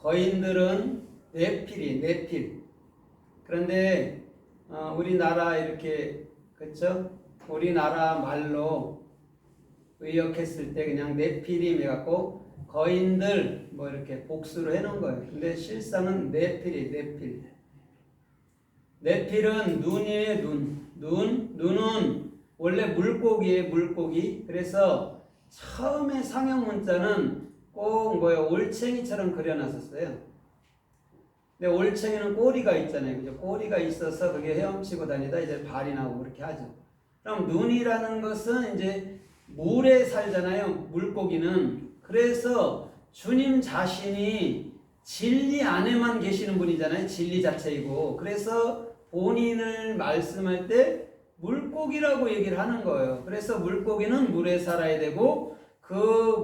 거인들은 네필. 그런데 우리나라 이렇게 그렇죠? 우리나라 말로 의역했을 때 그냥 네필임 해갖고 거인들 뭐 이렇게 복수로 해놓은 거예요. 근데 실상은 네필. 네필은 눈이에요. 눈은 원래 물고기예요. 물고기. 그래서 처음에 상형 문자는 꼭 올챙이처럼 그려놨었어요. 근데 올챙이는 꼬리가 있잖아요. 그죠? 꼬리가 있어서 그게 헤엄치고 다니다 이제 발이 나오고 그렇게 하죠. 그럼 눈이라는 것은 이제 물에 살잖아요. 물고기는. 그래서 주님 자신이 진리 안에만 계시는 분이잖아요. 진리 자체이고. 그래서 본인을 말씀할 때 물고기라고 얘기를 하는 거예요. 그래서 물고기는 물에 살아야 되고 그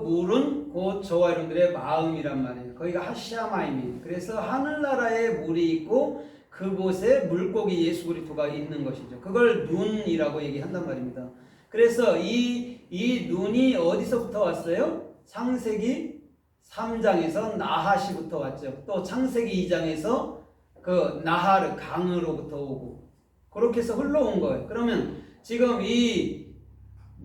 물은 곧 저와 여러분들의 마음이란 말이에요. 거기가 하샤마임이에요. 그래서 하늘나라에 물이 있고 그곳에 물고기 예수 그리스도가 있는 것이죠. 그걸 눈이라고 얘기한단 말입니다. 그래서 이 눈이 어디서부터 왔어요? 창세기 3장에서 나하시부터 왔죠. 또 창세기 2장에서 그 나하르 강으로부터 오고 그렇게 해서 흘러온 거예요. 그러면 지금 이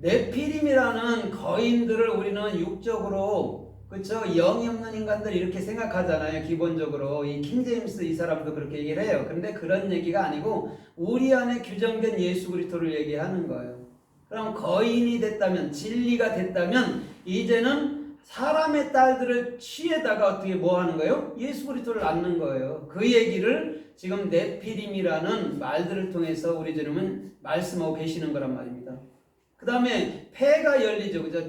네피림이라는 거인들을 우리는 육적으로 그렇죠? 영이 없는 인간들 이렇게 생각하잖아요. 기본적으로 이 킹제임스 이 사람도 그렇게 얘기를 해요. 그런데 그런 얘기가 아니고 우리 안에 규정된 예수 그리스도를 얘기하는 거예요. 그럼 거인이 됐다면 진리가 됐다면 이제는 사람의 딸들을 취에다가 어떻게 뭐 하는 거예요? 예수 그리스도를 낳는 거예요. 그 얘기를 지금 네피림이라는 말들을 통해서 우리 주님은 말씀하고 계시는 거란 말입니다. 그 다음에 폐가 열리죠. 그죠?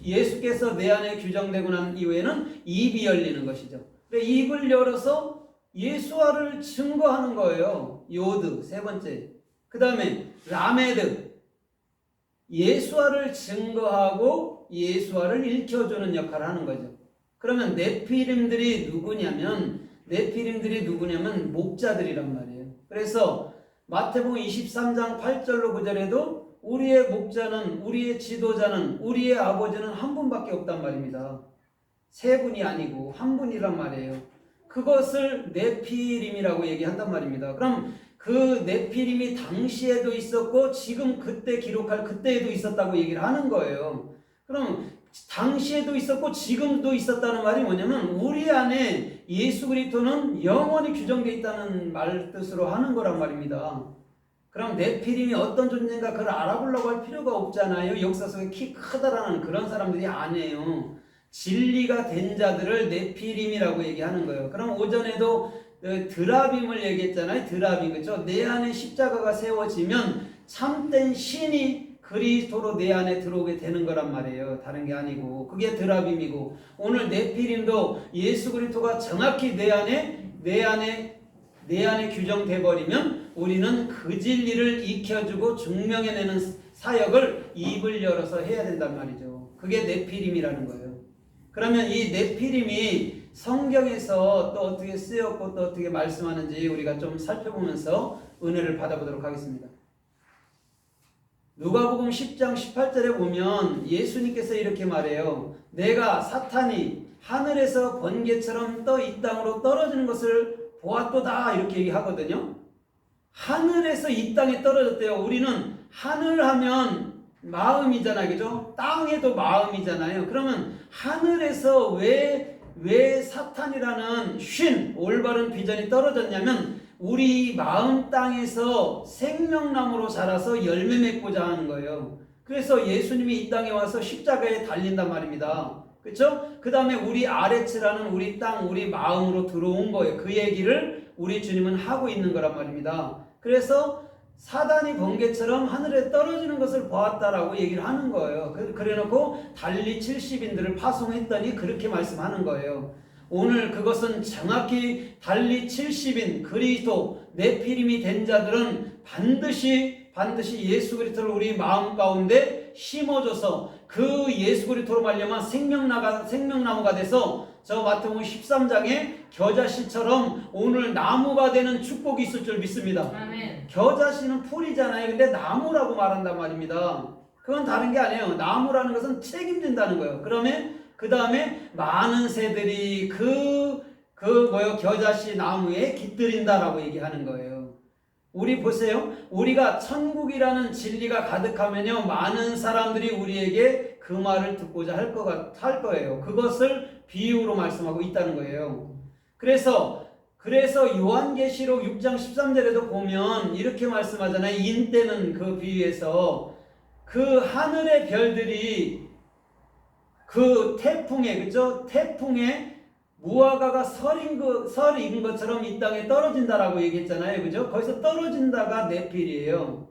예수께서 내 안에 규정되고 난 이후에는 입이 열리는 것이죠. 입을 열어서 예수화를 증거하는 거예요. 요드 세 번째. 그 다음에 라메드 예수화를 증거하고 예수화를 일깨워주는 역할을 하는 거죠. 그러면 네피림들이 누구냐면 목자들이란 말이에요. 그래서 마태복음 23장 8절로 9절에도 우리의 목자는 우리의 지도자는 우리의 아버지는 한 분밖에 없단 말입니다. 세 분이 아니고 한 분이란 말이에요. 그것을 네피림이라고 얘기한단 말입니다. 그럼 그 네피림이 당시에도 있었고 지금 그때 기록할 그때에도 있었다고 얘기를 하는 거예요. 그럼 당시에도 있었고 지금도 있었다는 말이 뭐냐면 우리 안에 예수 그리스도는 영원히 규정되어 있다는 말 뜻으로 하는 거란 말입니다. 그럼 네피림이 어떤 존재인가 그걸 알아보려고 할 필요가 없잖아요. 역사 속에 키 크다라는 그런 사람들이 아니에요. 진리가 된 자들을 네피림이라고 얘기하는 거예요. 그럼 오전에도 드라빔을 얘기했잖아요. 드라빔 그렇죠? 내 안에 십자가가 세워지면 참된 신이 그리스도로 내 안에 들어오게 되는 거란 말이에요. 다른 게 아니고 그게 드라빔이고 오늘 네피림도 예수 그리스도가 정확히 내 안에 규정돼 버리면 우리는 그 진리를 익혀주고 증명해내는 사역을 입을 열어서 해야 된단 말이죠. 그게 네피림이라는 거예요. 그러면 이 네피림이 성경에서 또 어떻게 쓰였고 또 어떻게 말씀하는지 우리가 좀 살펴보면서 은혜를 받아보도록 하겠습니다. 누가복음 10장 18절에 보면 예수님께서 이렇게 말해요. 내가 사탄이 하늘에서 번개처럼 이 땅으로 떨어지는 것을 보았도다 이렇게 얘기하거든요. 하늘에서 이 땅에 떨어졌대요. 우리는 하늘 하면 마음이잖아요. 그죠? 땅에도 마음이잖아요. 그러면 하늘에서 왜 사탄이라는 올바른 비전이 떨어졌냐면 우리 마음 땅에서 생명나무로 자라서 열매 맺고자 하는 거예요. 그래서 예수님이 이 땅에 와서 십자가에 달린단 말입니다. 그렇죠? 그 다음에 우리 아레츠라는 우리 땅, 우리 마음으로 들어온 거예요. 그 얘기를 우리 주님은 하고 있는 거란 말입니다. 그래서 사단이 번개처럼 하늘에 떨어지는 것을 보았다라고 얘기를 하는 거예요. 그래놓고 달리 70인들을 파송했더니 그렇게 말씀하는 거예요. 오늘 그것은 정확히 달리 70인 그리스도 네피림이 된 자들은 반드시 예수 그리스도를 우리 마음 가운데 심어줘서 그 예수 그리스도로 말미암아 생명나무가 돼서 저 마태복음 13장에 겨자씨처럼 오늘 나무가 되는 축복이 있을 줄 믿습니다. 아멘. 겨자씨는 풀이잖아요. 근데 나무라고 말한단 말입니다. 그건 다른 게 아니에요. 나무라는 것은 책임진다는 거예요. 그러면 그 다음에 많은 새들이 그 겨자씨 나무에 깃들인다라고 얘기하는 거예요. 우리 보세요. 우리가 천국이라는 진리가 가득하면요, 많은 사람들이 우리에게 그 말을 듣고자 할 거예요. 그것을 비유로 말씀하고 있다는 거예요. 그래서 요한계시록 6장 13절에도 보면 이렇게 말씀하잖아요. 인때는 그 비유에서 그 하늘의 별들이 그 태풍에, 그죠? 태풍에 무화과가 설인 것처럼 이 땅에 떨어진다라고 얘기했잖아요. 그죠? 거기서 떨어진다가 네필이에요.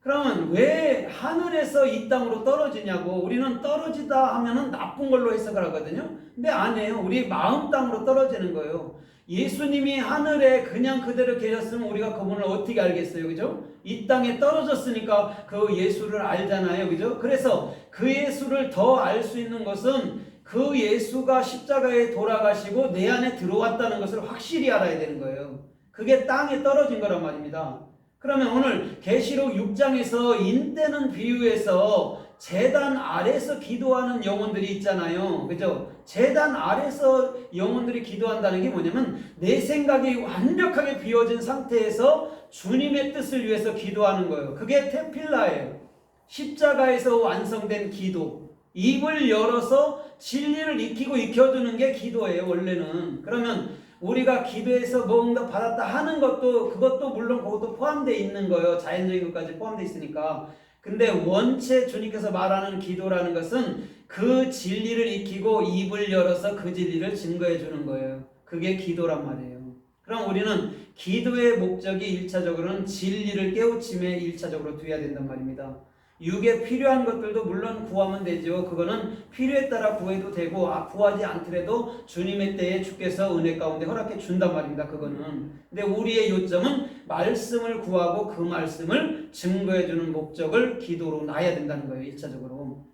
그러면 왜 하늘에서 이 땅으로 떨어지냐고. 우리는 떨어지다 하면은 나쁜 걸로 해석을 하거든요. 근데 아니에요. 우리 마음 땅으로 떨어지는 거예요. 예수님이 하늘에 그냥 그대로 계셨으면 우리가 그분을 어떻게 알겠어요. 그죠? 이 땅에 떨어졌으니까 그 예수를 알잖아요. 그죠? 그래서 그 예수를 더 알 수 있는 것은 그 예수가 십자가에 돌아가시고 내 안에 들어왔다는 것을 확실히 알아야 되는 거예요. 그게 땅에 떨어진 거란 말입니다. 그러면 오늘 계시록 6장에서 인때는 비유에서 제단 아래서 기도하는 영혼들이 있잖아요. 그죠? 제단 아래서 영혼들이 기도한다는 게 뭐냐면 내 생각이 완벽하게 비워진 상태에서 주님의 뜻을 위해서 기도하는 거예요. 그게 테필라예요. 십자가에서 완성된 기도. 입을 열어서 진리를 익히고 익혀주는 게 기도예요. 원래는. 그러면 우리가 기도해서 뭔가 받았다 하는 것도, 그것도 물론 그것도 포함되어 있는 거예요. 자연적인 것까지 포함되어 있으니까. 근데 원체 주님께서 말하는 기도라는 것은 그 진리를 익히고 입을 열어서 그 진리를 증거해 주는 거예요. 그게 기도란 말이에요. 그럼 우리는 기도의 목적이 1차적으로는 진리를 깨우침에 1차적으로 두어야 된단 말입니다. 육에 필요한 것들도 물론 구하면 되죠. 그거는 필요에 따라 구해도 되고, 구하지 않더라도 주님의 때에 주께서 은혜 가운데 허락해 준단 말입니다. 그거는. 근데 우리의 요점은 말씀을 구하고 그 말씀을 증거해 주는 목적을 기도로 놔야 된다는 거예요. 1차적으로.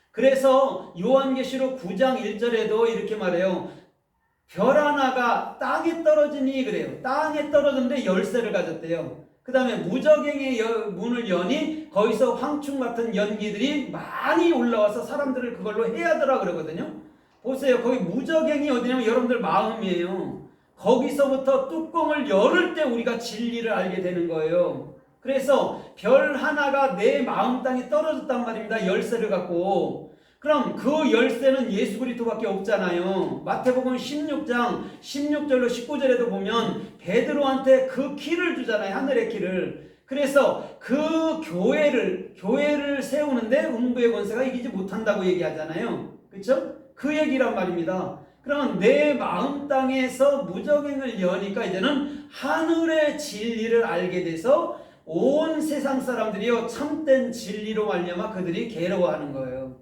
그래서 요한계시록 9장 1절에도 이렇게 말해요. 별 하나가 땅에 떨어지니 그래요. 땅에 떨어졌는데 열쇠를 가졌대요. 그 다음에 무저갱의 문을 여니 거기서 황충 같은 연기들이 많이 올라와서 사람들을 그걸로 해하더라 그러거든요. 보세요. 거기 무저갱이 어디냐면 여러분들 마음이에요. 거기서부터 뚜껑을 열을 때 우리가 진리를 알게 되는 거예요. 그래서 별 하나가 내 마음 땅에 떨어졌단 말입니다. 열쇠를 갖고. 그럼 그 열쇠는 예수 그리스도밖에 없잖아요. 마태복음 16장 16절로 19절에도 보면 베드로한테 그 키를 주잖아요. 하늘의 키를. 그래서 그 교회를 세우는데 음부의 권세가 이기지 못한다고 얘기하잖아요. 그렇죠? 그 얘기란 말입니다. 그러면 내 마음 땅에서 무저갱을 여니까 이제는 하늘의 진리를 알게 돼서 온 세상 사람들이요 참된 진리로 말미암아 그들이 괴로워하는 거예요.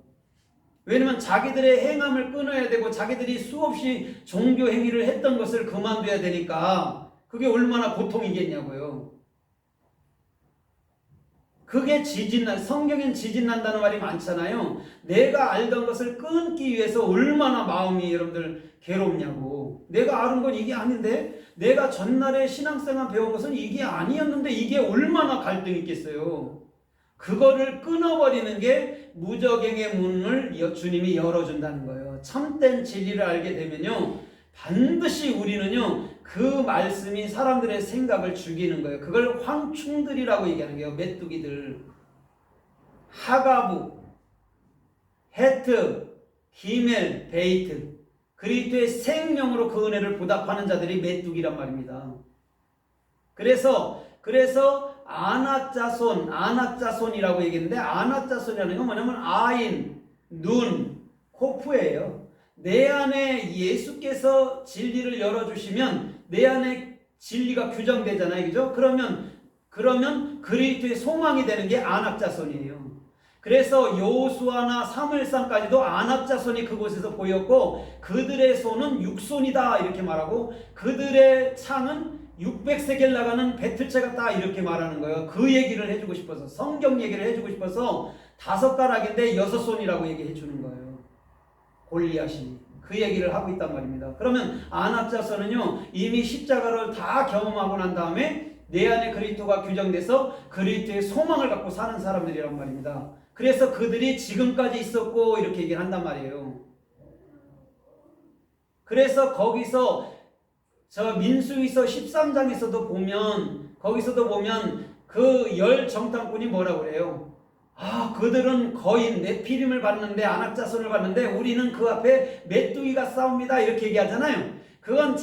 왜냐면 자기들의 행함을 끊어야 되고 자기들이 수없이 종교 행위를 했던 것을 그만둬야 되니까 그게 얼마나 고통이겠냐고요. 그게 성경엔 지진난다는 말이 많잖아요. 내가 알던 것을 끊기 위해서 얼마나 마음이 여러분들 괴롭냐고. 내가 아는 건 이게 아닌데, 내가 전날에 신앙생활 배운 것은 이게 아니었는데 이게 얼마나 갈등이 있겠어요. 그거를 끊어버리는 게 무저갱의 문을 주님이 열어준다는 거예요. 참된 진리를 알게 되면요 반드시 우리는요 그 말씀이 사람들의 생각을 죽이는 거예요. 그걸 황충들이라고 얘기하는 거예요. 메뚜기들. 하가부, 헤트, 기멜, 베이트. 그리스도의 생명으로 그 은혜를 보답하는 자들이 메뚜기란 말입니다. 그래서 아낙자손이라고 얘기했는데, 아낙자손이라는 건 뭐냐면 아인, 눈, 코프예요. 내 안에 예수께서 진리를 열어주시면 내 안에 진리가 규정되잖아요. 그죠? 그러면 그리스도의 소망이 되는 게 아낙자손이에요. 그래서 여호수아나 사무엘상까지도 아낙자손이 그곳에서 보였고 그들의 손은 육손이다 이렇게 말하고 그들의 창은 600세겔 나가는 배틀채 같다 이렇게 말하는 거예요. 그 얘기를 해주고 싶어서, 성경 얘기를 해주고 싶어서 5가락인데 6손이라고 얘기해 주는 거예요. 골리앗이 그 얘기를 하고 있단 말입니다. 그러면 안압자서는요 이미 십자가를 다 경험하고 난 다음에 내 안에 그리스도가 규정돼서 그리스도의 소망을 갖고 사는 사람들이란 말입니다. 그래서 그들이 지금까지 있었고 이렇게 얘기를 한단 말이에요. 그래서 거기서 저 민수기서 13장에서도 보면 거기서도 보면 그 열 정탐꾼이 뭐라고 그래요? 아, 그들은 거인 네피림을 봤는데 안악자손을 봤는데 우리는 그 앞에 메뚜기가 싸웁니다. 이렇게 얘기하잖아요. 그건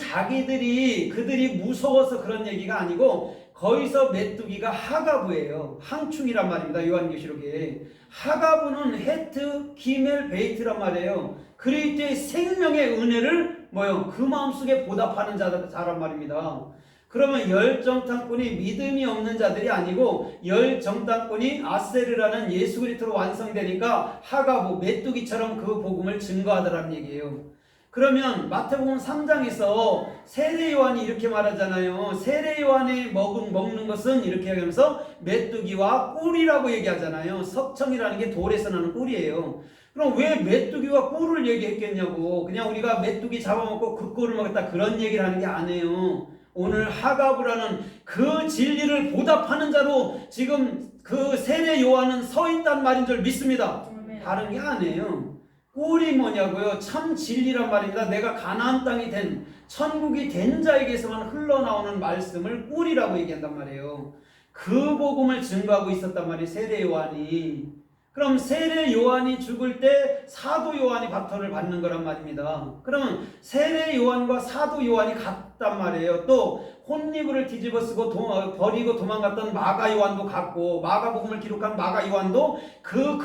그들이 무서워서 그런 얘기가 아니고 거기서 메뚜기가 하가부예요. 항충이란 말입니다. 요한계시록에. 하가부는 헤트, 기멜, 베이트란 말이에요. 그리스도의 생명의 은혜를 그 마음속에 보답하는 자란 말입니다. 그러면 열정탐꾼이 믿음이 없는 자들이 아니고 열정탐꾼이 아세르라는 예수 그리스도로 완성되니까 하가부 메뚜기처럼 그 복음을 증거하더라는 얘기예요. 그러면 마태복음 3장에서 세례 요한이 이렇게 말하잖아요. 세례 요한이 먹는 것은 이렇게 하면서 메뚜기와 꿀이라고 얘기하잖아요. 석청이라는 게 돌에서 나는 꿀이에요. 그럼 왜 메뚜기와 꿀을 얘기했겠냐고. 그냥 우리가 메뚜기 잡아먹고 그 꿀을 먹었다 그런 얘기를 하는 게 아니에요. 오늘 하가부라는 그 진리를 보답하는 자로 지금 그 세례 요한은 서 있단 말인 줄 믿습니다. 다른 게 아니에요. 꿀이 뭐냐고요? 참 진리란 말입니다. 내가 가나안 땅이 된 천국이 된 자에게서만 흘러나오는 말씀을 꿀이라고 얘기한단 말이에요. 그 복음을 증거하고 있었단 말이에요. 세례 요한이. 그럼 세례 요한이 죽을 때 사도 요한이 바톤을 받는 거란 말입니다. 그러면 세례 요한과 사도 요한이 같단 말이에요. 또 혼리부를 뒤집어 쓰고 버리고 도망갔던 마가 요한도 같고 마가복음을 기록한 마가 요한도 그